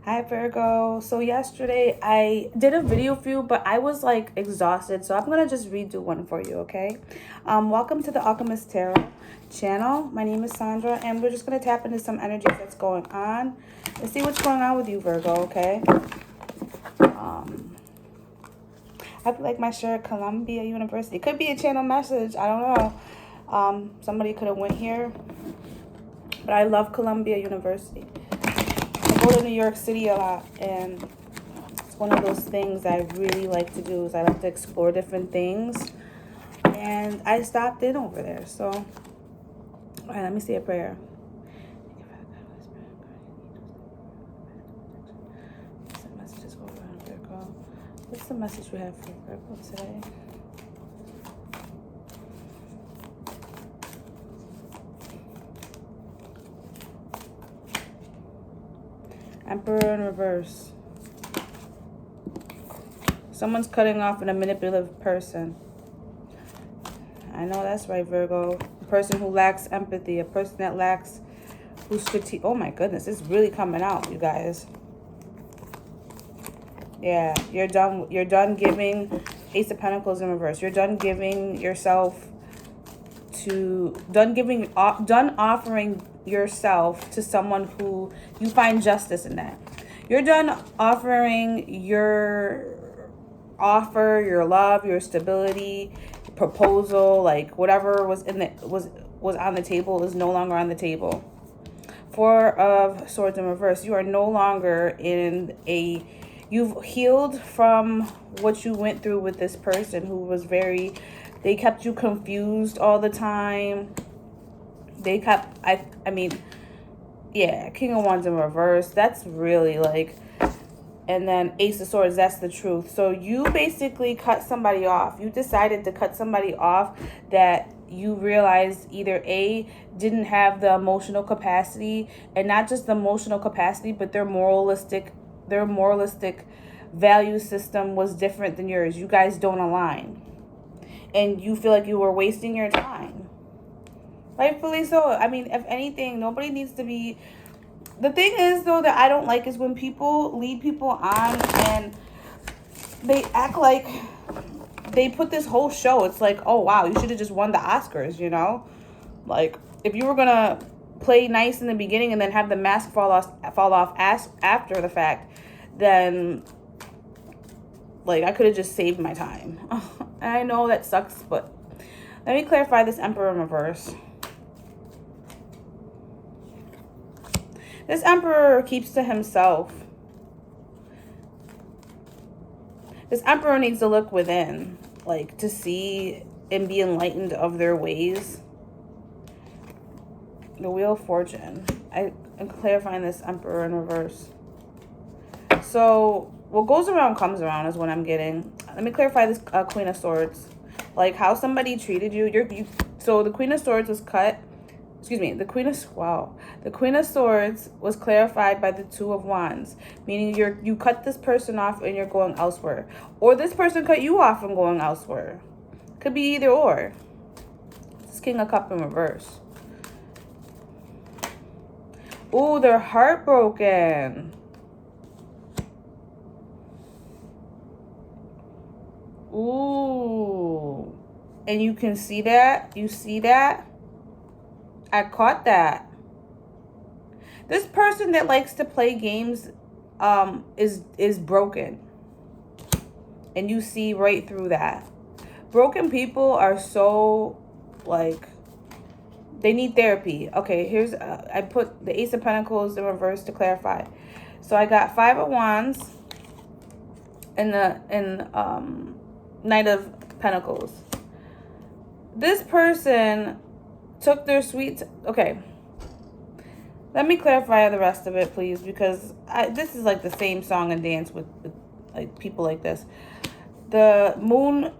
Hi Virgo. So yesterday I did a video for you, but I was like exhausted, so I'm gonna just redo one for you, okay? Welcome to the Alchemist Tarot channel. My name is Sandra, and we're just gonna tap into some energies that's going on and see what's going on with you, Virgo, okay? I feel like my shirt, Columbia University. Could be a channel message. I don't know. Somebody could have went here, but I love Columbia University. I go to New York City a lot, and it's one of those things I really like to do is I like to explore different things, and I stopped in over there. So, all right, let me say a prayer. What's the messages going on, Virgo? What's the message we have for Virgo today? Emperor in reverse. Someone's cutting off a manipulative person. I know that's right, Virgo. A person who lacks empathy. A person that lacks... who's strategic. Oh my goodness, it's really coming out, you guys. Yeah, you're done giving. Ace of Pentacles in reverse. You're done giving yourself to... done offering yourself to someone who you find justice in that. You're done offering your offer, your love, your stability, proposal, like whatever was in the was on the table is no longer on the table. Four of Swords in reverse. You are no longer in a... you've healed from what you went through with this person who was very... they kept you confused all the time. They kept... I mean, yeah, King of Wands in reverse. That's really like... and then Ace of Swords, that's the truth. So you basically cut somebody off. You decided to cut somebody off that you realized either A, didn't have the emotional capacity, and not just the emotional capacity, but their moralistic value system was different than yours. You guys don't align. And you feel like you were wasting your time. Rightfully so. I mean, if anything, nobody needs to be... the thing is, though, that I don't like is when people lead people on and they act like they put this whole show. It's like, oh, wow, you should have just won the Oscars, you know? Like, if you were going to play nice in the beginning and then have the mask fall off after the fact, then, like, I could have just saved my time. And I know that sucks, but let me clarify this Emperor in reverse. This Emperor keeps to himself. This Emperor needs to look within, like, to see and be enlightened of their ways. The Wheel of Fortune. I'm clarifying this Emperor in reverse. So, what goes around comes around is what I'm getting. Let me clarify this Queen of Swords. Like, how somebody treated you. So, the Queen of Swords was cut. Excuse me, the Queen of Swords was clarified by the Two of Wands, meaning you cut this person off and you're going elsewhere. Or this person cut you off and going elsewhere. Could be either or. This King of Cups in reverse. Ooh, they're heartbroken. Ooh. And you can see that? You see that? I caught that. This person that likes to play games is broken. And you see right through that. Broken people are so, like, they need therapy. Okay, here's, I put the Ace of Pentacles in reverse to clarify. So I got Five of Wands and Knight of Pentacles. This person took their sweet... okay. Let me clarify the rest of it, please, because this is like the same song and dance with like people like this. The Moon...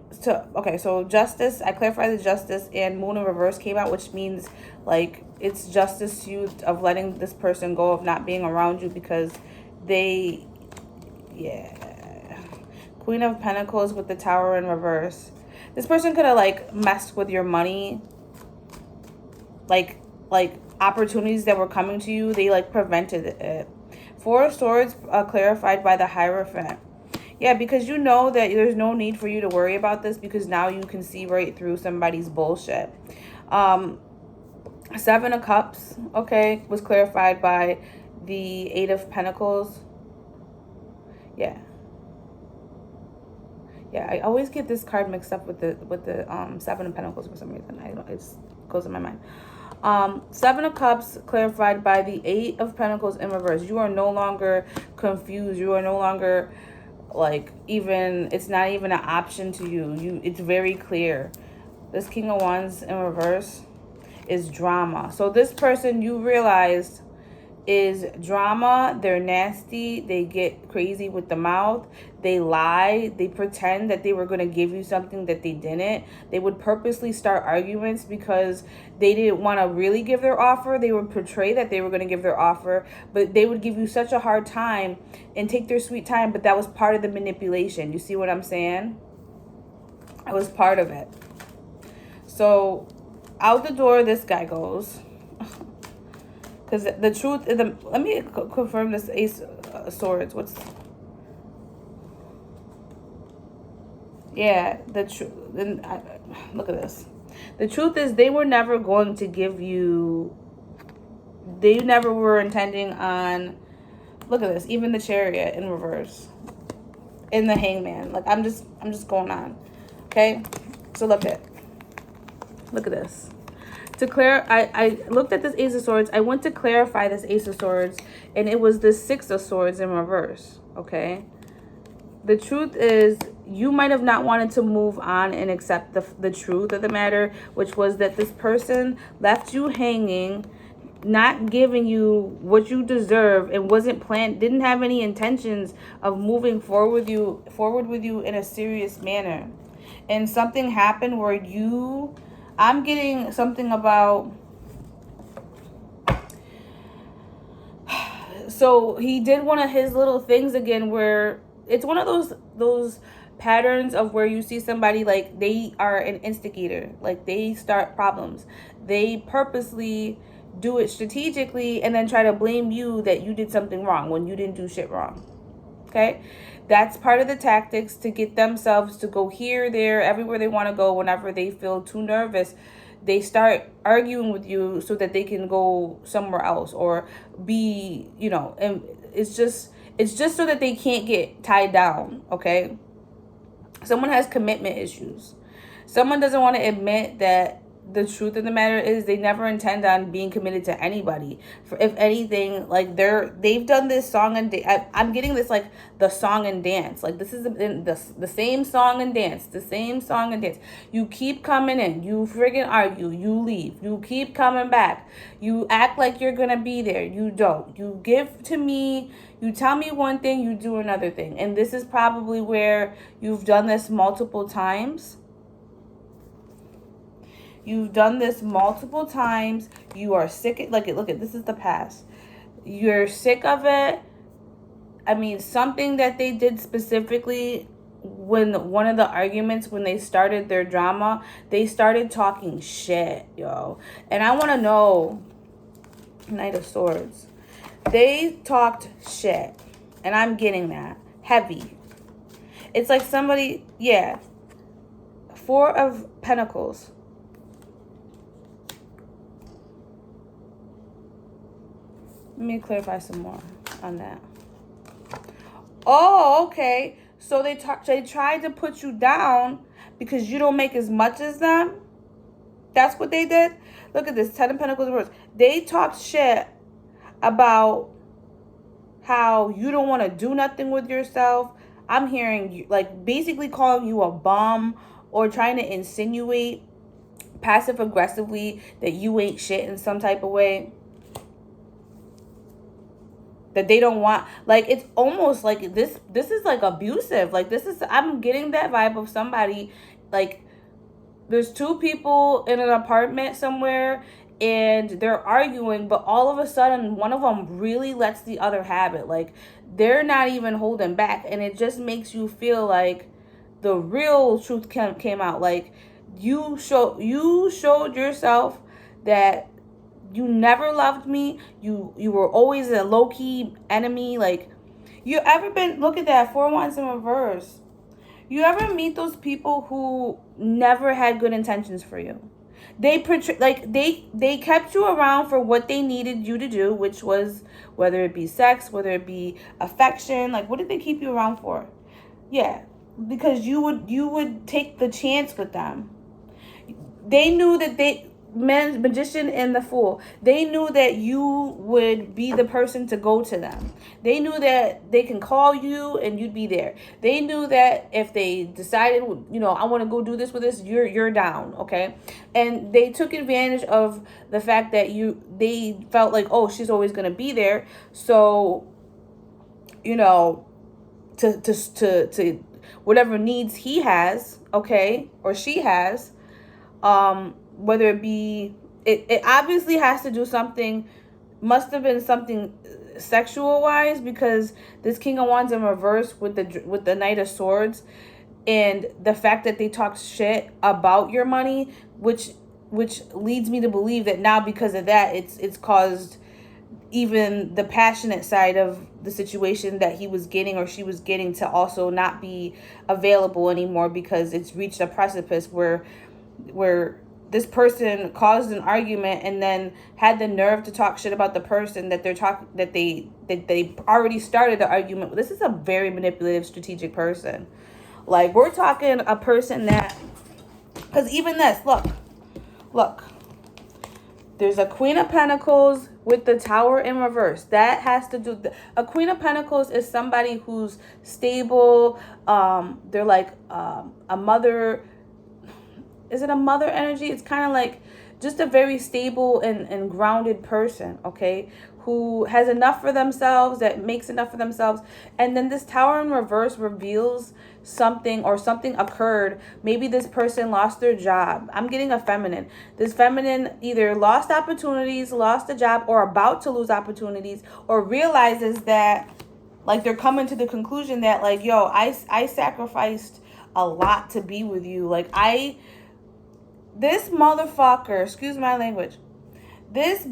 okay, so Justice. I clarified the Justice and Moon in reverse came out, which means like it's justice to you of letting this person go, of not being around you because they... yeah. Queen of Pentacles with the Tower in reverse. This person could have like messed with your money. Like opportunities that were coming to you, they like prevented it. Four of Swords clarified by the Hierophant. Yeah, because you know that there's no need for you to worry about this, because now you can see right through somebody's bullshit. Seven of Cups, okay, was clarified by the Eight of Pentacles. Yeah. Yeah, I always get this card mixed up with the Seven of Pentacles for some reason. I don't, it goes in my mind. Seven of Cups clarified by the Eight of Pentacles in reverse. You are no longer confused. You are no longer like even, it's not even an option to you. It's very clear. This King of Wands in reverse is drama. So this person, you realized, is drama. They're nasty. They get crazy with the mouth. They lie. They pretend that they were going to give you something that they didn't. They would purposely start arguments because they didn't want to really give their offer. They would portray that they were going to give their offer, but they would give you such a hard time and take their sweet time. But that was part of the manipulation. You see what I'm saying? It was part of it. So out the door this guy goes. Because the truth, let me confirm this Ace of Swords. Yeah, the truth. Look at this. The truth is they were never going to give you, they never were intending on, look at this, even the Chariot in reverse. In the Hangman. Like, I'm just going on. Okay? So look at this. I looked at this Ace of Swords. I went to clarify this Ace of Swords, and it was the Six of Swords in reverse, okay? The truth is, you might have not wanted to move on and accept the truth of the matter, which was that this person left you hanging, not giving you what you deserve, and didn't have any intentions of moving forward with you in a serious manner. And something happened where I'm getting something about, so he did one of his little things again where it's one of those patterns of where you see somebody like they are an instigator, like they start problems. They purposely do it strategically and then try to blame you that you did something wrong when you didn't do shit wrong. Okay? That's part of the tactics to get themselves to go here, there, everywhere they want to go. Whenever they feel too nervous, they start arguing with you so that they can go somewhere else or be, and it's just so that they can't get tied down, okay? Someone has commitment issues. Someone doesn't want to admit that the truth of the matter is they never intend on being committed to anybody. If anything, like they've done this song and I'm getting this like the song and dance. Like this is the same song and dance, the same song and dance. You keep coming in, you friggin' argue, you leave, you keep coming back, you act like you're gonna be there, you don't. You give to me, you tell me one thing, you do another thing, and this is probably where you've done this multiple times. You've done this multiple times. You are sick. Look at this is the past. You're sick of it. I mean, something that they did specifically when one of the arguments, when they started their drama, they started talking shit, yo. And I want to know, Knight of Swords. They talked shit. And I'm getting that. Heavy. It's like somebody, yeah. Four of Pentacles. Let me clarify some more on that. Oh, okay. So they tried to put you down because you don't make as much as them. That's what they did. Look at this, 10 of Pentacles reverse. They talked shit about how you don't want to do nothing with yourself. I'm hearing you like basically calling you a bum or trying to insinuate passive aggressively that you ain't shit in some type of way. That they don't want, like, it's almost like this is like abusive. Like I'm getting that vibe of somebody, like there's two people in an apartment somewhere and they're arguing, but all of a sudden one of them really lets the other have it. Like they're not even holding back, and it just makes you feel like the real truth came out. Like you showed yourself that you never loved me. You were always a low-key enemy. Like, you ever been, look at that, 4 wands in reverse. You ever meet those people who never had good intentions for you? They portray, like, they kept you around for what they needed you to do, which was, whether it be sex, whether it be affection. Like, what did they keep you around for? Yeah, because you would take the chance with them. They knew that magician and the fool, they knew that you would be the person to go to them. They knew that they can call you and you'd be there. They knew that if they decided, I want to go do this with this, you're down, okay? And they took advantage of the fact that they felt like, oh, she's always going to be there. So, to whatever needs he has, okay, or she has, whether it be, it obviously has to do something, must have been something sexual wise, because this King of Wands in reverse with the Knight of Swords, and the fact that they talked shit about your money, which leads me to believe that now, because of that, it's caused even the passionate side of the situation that he was getting or she was getting to also not be available anymore, because it's reached a precipice where this person caused an argument and then had the nerve to talk shit about the person that they already started the argument with. This is a very manipulative, strategic person. Like, we're talking a person that, because even this, look, there's a Queen of Pentacles with the Tower in reverse. That has to do, a Queen of Pentacles is somebody who's stable. They're like a mother. Is it a mother energy? It's kind of like just a very stable and grounded person, okay? Who has enough for themselves, that makes enough for themselves. And then this Tower in reverse reveals something, or something occurred. Maybe this person lost their job. I'm getting a feminine. This feminine either lost opportunities, lost a job, or about to lose opportunities, or realizes that, like, they're coming to the conclusion that, like, yo, I sacrificed a lot to be with you. Like, this motherfucker, excuse my language, I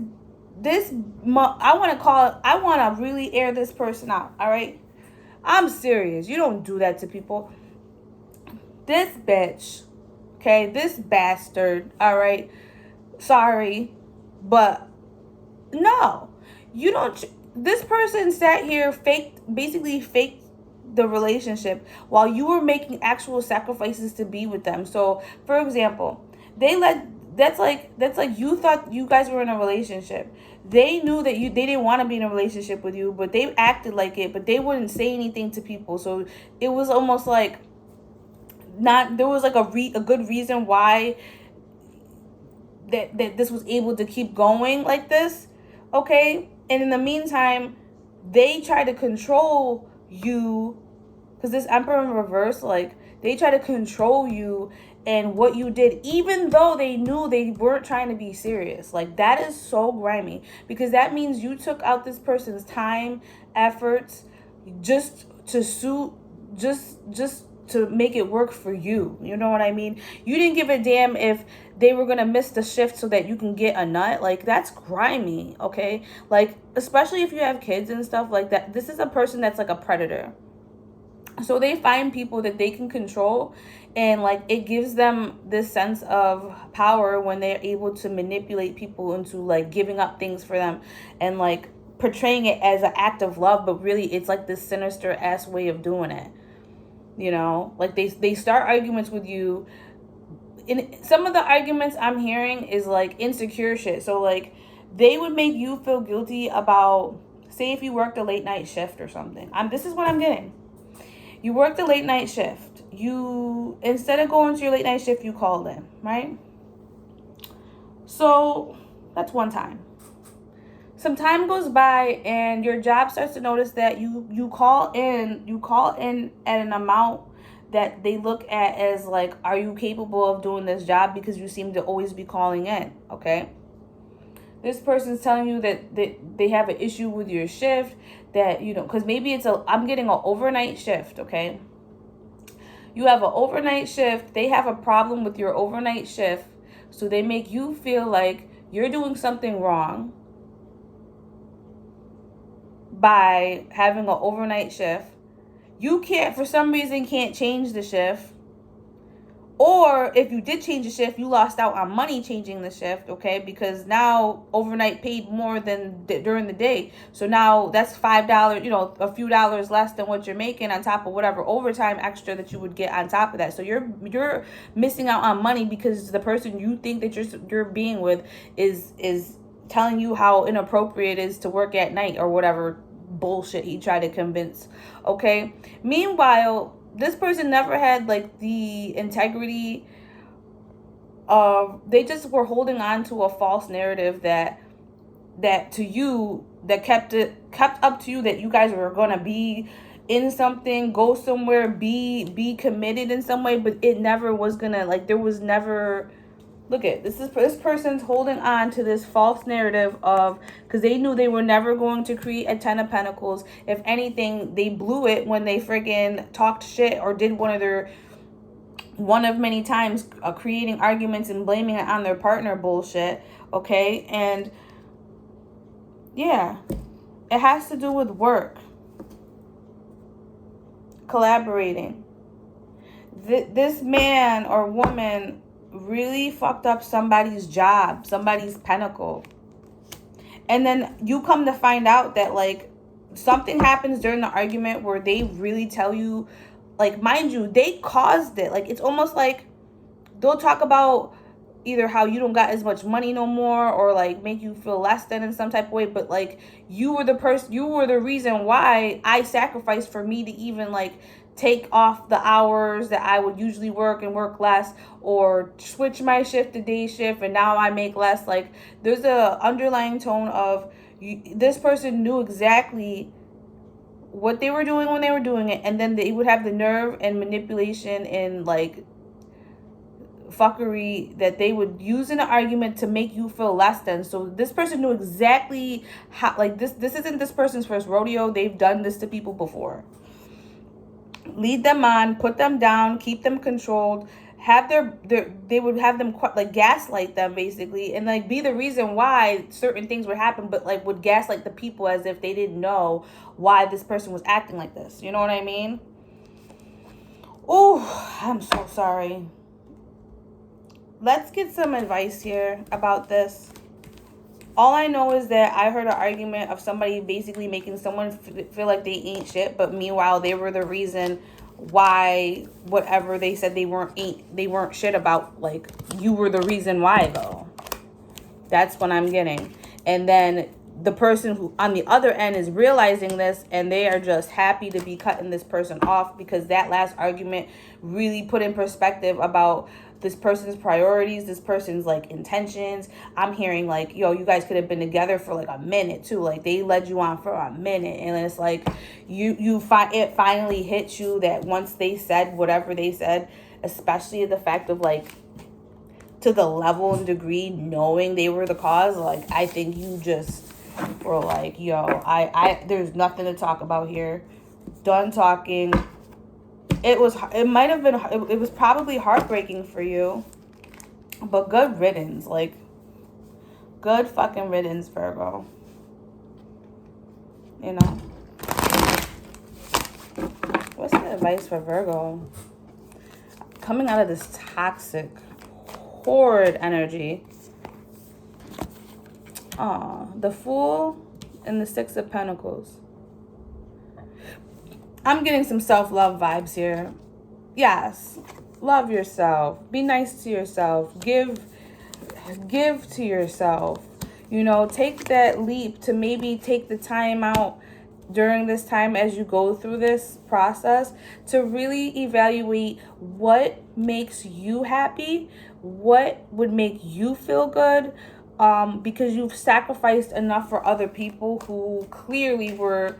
want to really air this person out, all right? I'm serious. You don't do that to people. This bitch, okay, this bastard, all right? Sorry, but no, you don't. This person sat here, basically faked the relationship while you were making actual sacrifices to be with them. So, for example, that's like you thought you guys were in a relationship. They knew that they didn't want to be in a relationship with you, but they acted like it, but they wouldn't say anything to people. So it was almost like there was like a good reason why that this was able to keep going like this, okay? And in the meantime, they tried to control you, because this Emperor in reverse, like, they try to control you and what you did, even though they knew they weren't trying to be serious. Like, that is so grimy, because that means you took out this person's time, efforts, just to make it work for you. You know what I mean? You didn't give a damn if they were going to miss the shift so that you can get a nut. Like, that's grimy, okay? Like, especially if you have kids and stuff like that. This is a person that's like a predator. So they find people that they can control, and like, it gives them this sense of power when they're able to manipulate people into like giving up things for them, and like portraying it as an act of love, but really it's like this sinister ass way of doing it. Like, they start arguments with you. And some of the arguments I'm hearing is like insecure shit. So like, they would make you feel guilty about, say, if you worked a late night shift or something. This is what I'm getting. You worked a late night shift. You, instead of going to your late night shift, you called in, right? So that's one time. Some time goes by and your job starts to notice that you call in at an amount that they look at as like, are you capable of doing this job? Because you seem to always be calling in, okay? This person's telling you that they have an issue with your shift, that, because maybe I'm getting an overnight shift, okay? You have an overnight shift. They have a problem with your overnight shift. So they make you feel like you're doing something wrong by having an overnight shift. You can't, for some reason, can't change the shift. Or if you did change the shift, you lost out on money changing the shift, okay? Because now overnight paid more than during the day. So now that's $5, a few dollars less than what you're making on top of whatever overtime extra that you would get on top of that. So you're missing out on money because the person you think that you're being with is telling you how inappropriate it is to work at night or whatever bullshit he tried to convince, okay? Meanwhile, this person never had like the integrity of, they just were holding on to a false narrative that to you, that kept up to you that you guys were gonna be in something, go somewhere, be committed in some way, but it never was gonna, like, there was never. Look at this person's holding on to this false narrative of, because they knew they were never going to create a 10 of Pentacles. If anything, they blew it when they friggin' talked shit or did one of many times creating arguments and blaming it on their partner bullshit, okay? And yeah, it has to do with work, collaborating. This man or woman really fucked up somebody's job, somebody's pentacle. And then you come to find out that, like, something happens during the argument where they really tell you, like, mind you, they caused it. Like, it's almost like they'll talk about either how you don't got as much money no more, or like make you feel less than in some type of way, but like you were the reason why I sacrificed for me to even like take off the hours that I would usually work and work less, or switch my shift to day shift and now I make less. Like, there's a underlying tone of this person knew exactly what they were doing when they were doing it, and then they would have the nerve and manipulation and like fuckery that they would use in an argument to make you feel less than. So this person knew exactly how, like, this isn't this person's first rodeo. They've done this to people before. Lead them on, put them down, keep them controlled, have they would have them like gaslight them basically, and like be the reason why certain things would happen, but like would gaslight the people as if they didn't know why this person was acting like this. You know what I mean? Oh, I'm so sorry. Let's get some advice here about this. All I know is that I heard an argument of somebody basically making someone feel like they ain't shit, but meanwhile they were the reason why whatever they said they weren't shit about. Like, you were the reason why though. That's what I'm getting. And then the person who on the other end is realizing this, and they are just happy to be cutting this person off, because that last argument really put in perspective about this person's priorities, this person's like intentions. I'm hearing like, yo, you guys could have been together for like a minute too. Like, they led you on for a minute, and it's like it finally hits you that once they said whatever they said, especially the fact of like to the level and degree knowing they were the cause, like I think you just were like, yo, I there's nothing to talk about here. Done talking. It was probably heartbreaking for you, but good riddance. Like, good fucking riddance, Virgo. You know. What's the advice for Virgo? Coming out of this toxic, horrid energy. The Fool and the Six of Pentacles. I'm getting some self-love vibes here. Yes. Love yourself. Be nice to yourself. Give to yourself. You know, take that leap to maybe take the time out during this time as you go through this process to really evaluate what makes you happy, what would make you feel good, because you've sacrificed enough for other people who clearly were,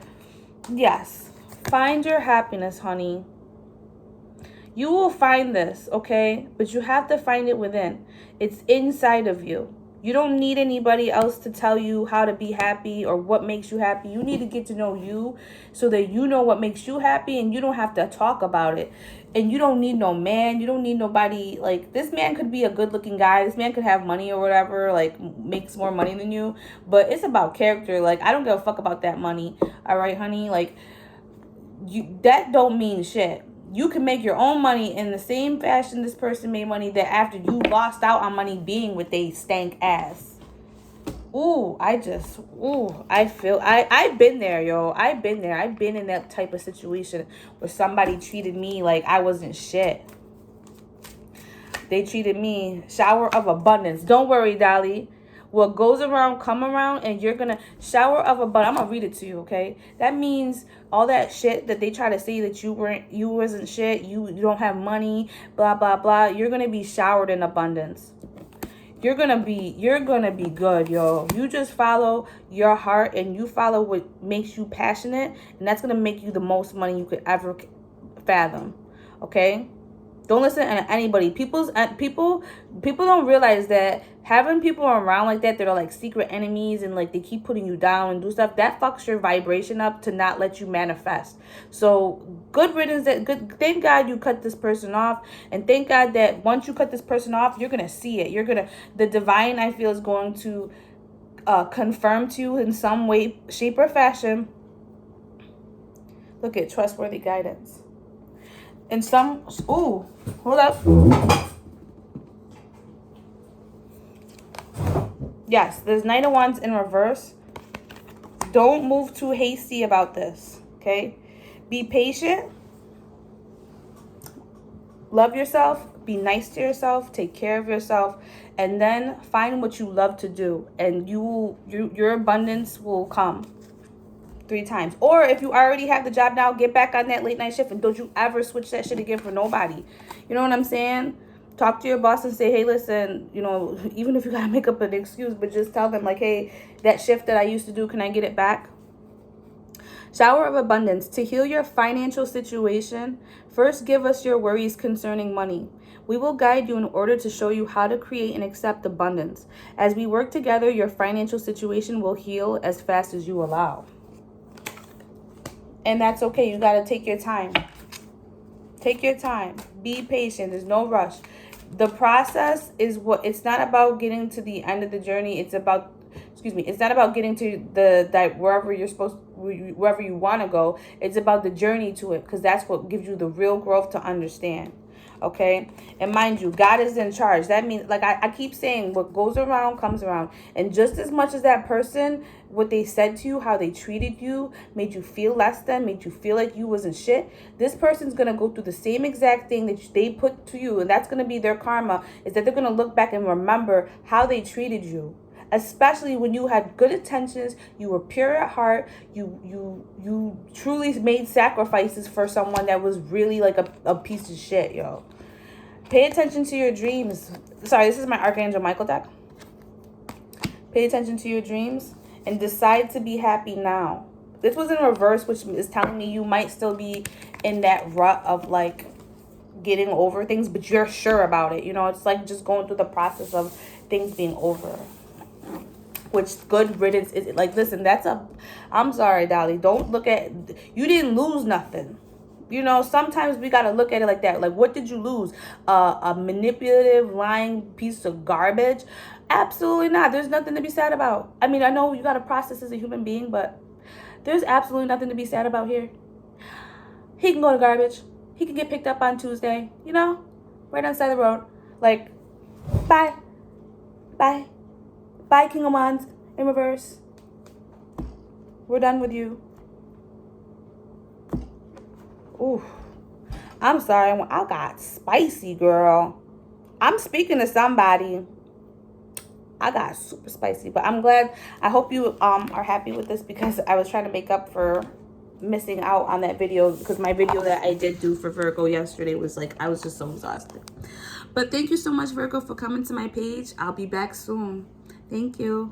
yes. Find your happiness, honey. You will find this, okay? But you have to find it within. It's inside of you. You don't need anybody else to tell you how to be happy or what makes you happy. You need to get to know you so that you know what makes you happy, and you don't have to talk about it. And you don't need no man. You don't need nobody. Like, this man could be a good looking guy. This man could have money or whatever, like makes more money than you. But it's about character. Like, I don't give a fuck about that money. All right, honey? Like, that don't mean shit. You can make your own money in the same fashion this person made money, that after you lost out on money being with they stank ass. I've been there, yo. I've been there. I've been in that type of situation where somebody treated me like I wasn't shit. They treated me, shower of abundance. Don't worry, Dolly. What goes around, come around, and you're gonna shower of abundance. I'm gonna read it to you, okay? That means all that shit that they try to say that you wasn't shit, you don't have money, blah blah blah. You're gonna be showered in abundance. You're gonna be good, yo. You just follow your heart and you follow what makes you passionate, and that's gonna make you the most money you could ever fathom. Okay? Don't listen to anybody. People don't realize that having people around like that are like secret enemies and like they keep putting you down and do stuff, that fucks your vibration up to not let you manifest. So good riddance. Thank God you cut this person off, and thank God that once you cut this person off, you're gonna see it. The divine, I feel, is going to confirm to you in some way, shape, or fashion. Look at trustworthy guidance. And hold up. Yes, there's Knight of Wands in reverse. Don't move too hasty about this, okay? Be patient. Love yourself. Be nice to yourself. Take care of yourself. And then find what you love to do. And your abundance will come 3 times. Or if you already have the job now, get back on that late night shift, and don't you ever switch that shit again for nobody. You know what I'm saying? Talk to your boss and say, hey, listen, you know, even if you gotta make up an excuse, but just tell them like, hey, that shift that I used to do, can I get it back? Shower of abundance. To heal your financial situation, first give us your worries concerning money. We will guide you in order to show you how to create and accept abundance. As we work together, your financial situation will heal as fast as you allow. And that's okay. You got to take your time. Take your time. Be patient. There's no rush. The process is it's not about getting to the end of the journey. It's not about getting to wherever you want to go. It's about the journey to it, because that's what gives you the real growth to understand. Okay? And mind you, God is in charge. That means, like I keep saying, what goes around comes around. And just as much as that person, what they said to you, how they treated you, made you feel less than, made you feel like you wasn't shit, this person's going to go through the same exact thing that they put to you. And that's going to be their karma, is that they're going to look back and remember how they treated you. Especially when you had good intentions, you were pure at heart, you truly made sacrifices for someone that was really like a piece of shit, yo. Pay attention to your dreams. Sorry, this is my Archangel Michael deck. Pay attention to your dreams and decide to be happy now. This was in reverse, which is telling me you might still be in that rut of like getting over things, but you're sure about it. You know, it's like just going through the process of things being over. Which good riddance is. Like, listen, I'm sorry, Dolly. Don't look at, you didn't lose nothing. You know, sometimes we got to look at it like that. Like, what did you lose? A manipulative, lying piece of garbage? Absolutely not. There's nothing to be sad about. I mean, I know you got to process as a human being, but there's absolutely nothing to be sad about here. He can go to garbage. He can get picked up on Tuesday, you know, right on the side of the road. Like, bye. Bye. Bye, King of Wands in reverse. We're done with you. Ooh, I'm sorry. I got spicy, girl. I'm speaking to somebody. I got super spicy, but I'm glad. I hope you are happy with this, because I was trying to make up for missing out on that video, because my video that I did do for Virgo yesterday was like, I was just so exhausted. But thank you so much, Virgo, for coming to my page. I'll be back soon. Thank you.